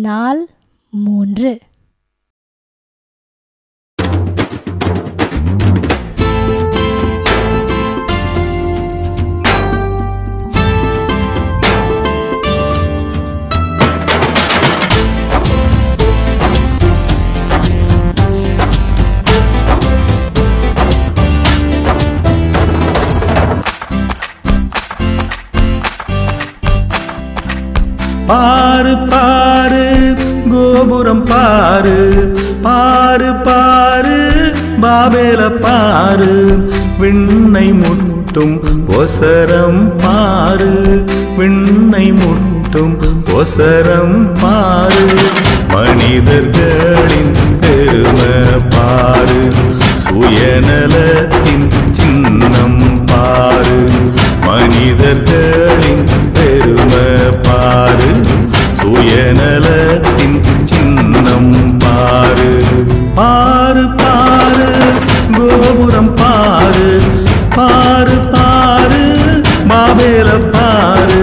நாள் 3. பாரு பாரு கோபுரம் பாரு, பாரு பாரு பாபேல பாரு, விண்ணை முட்டும் ஒசரம் பாரு, விண்ணை முட்டும் ஒசரம் பாரு, மனிதர்களின் பெருமை பாரு, சுயநலத்தின் சின்னம் பாரு, மனிதர்களின் பெருமை பாரு, சுயநலத்தின் சின்னம் பாரு. பாரு பாரு கோபுரம் பாரு, பாரு பாரு பாபேல பாரு.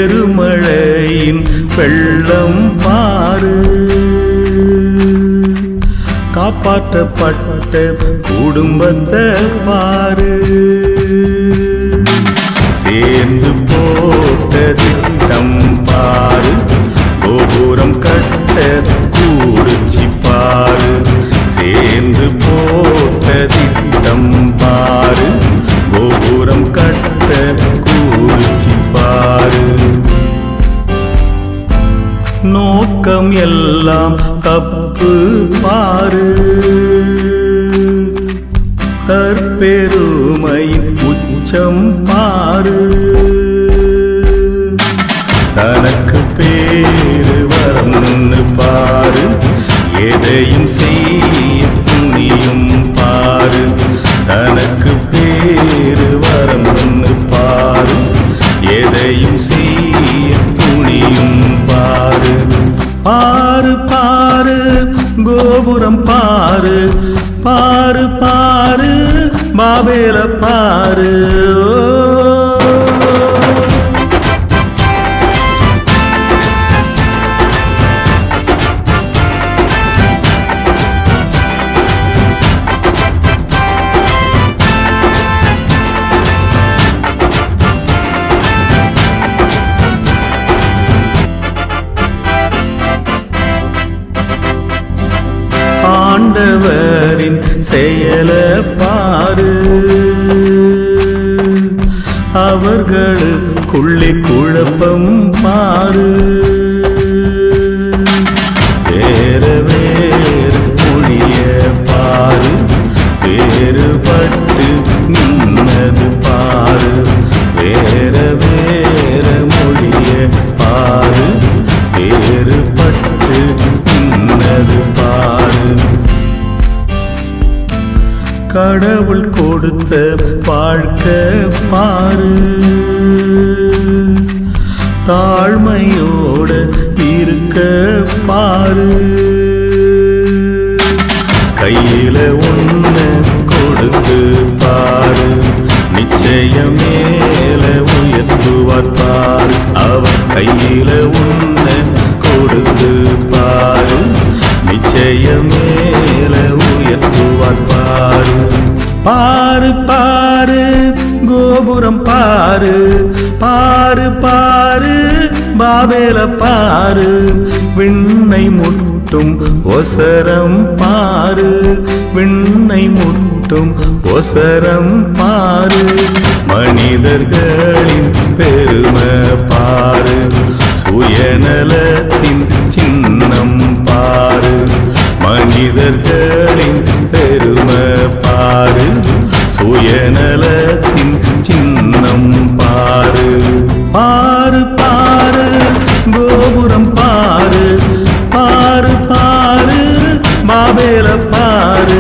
பெருமழையின் வெள்ளம் பாரு, காப்பாற்றப்பட்ட குடும்பத்தை பாரு, சேர்ந்து போட்ட திட்டம் பாரு, கோபுரம் கட்ட கூடுச்சி பாரு, சேர்ந்து போட்ட திட்டம் பாரு, கோபுரம் கட்ட கூடுச்சி பாரு. நோக்கம் எல்லாம் தப்பு பாரு, தற்பெருமையின் உச்சம் பாரு, தனக்கு பேரு வரம்னு பாரு, எதையும் செய்ய துணியும் பாரு, தனக்கு பேரு வரம்னு பாரு, எதையும் செய்ய துணியும் பாரு. பாரு பாரு கோபுரம் பாரு, பாரு பாரு பாபேல பாரு. ஆண்டவரின் செயல பாரு, அவர்களுக்குள்ளே குழப்பம் பாரு, வேற வேறு மொழிய பாரு, வேறுபட்டு நின்னது பாரு, வேற வேற மொழிய பாரு, வேறுபட்டு நின்னது பாரு. கடவுள் கொடுத்த வாழ்க்கை பாரு, தாழ்மையோட இருக்க பாரு, கையில ஒண்ணு கொடுத்து பாரு, நிச்சயம் மேல உயர்த்துவார் பாரு, அவர் கையில ஒண்ணு கொடுத்து பாரு, நிச்சயம் மேல உயர்த்துவார் பாரு. பாரு பாரு கோபுரம் பாரு, பாரு பாரு பாபேல பாரு, விண்ணை முட்டும் ஒசரம் பாரு, விண்ணை முட்டும் ஒசரம் பாரு, மனிதர்களின் பெருமை பாரு, சுயநலத்தின் சின்னம் பாரு, மனிதர்களின் பெருமை பாரு, சுயநலத்தின் சின்னம் பாரு. பாரு பாரு கோபுரம் பாரு, பாரு பாரு ஆபேல பாரு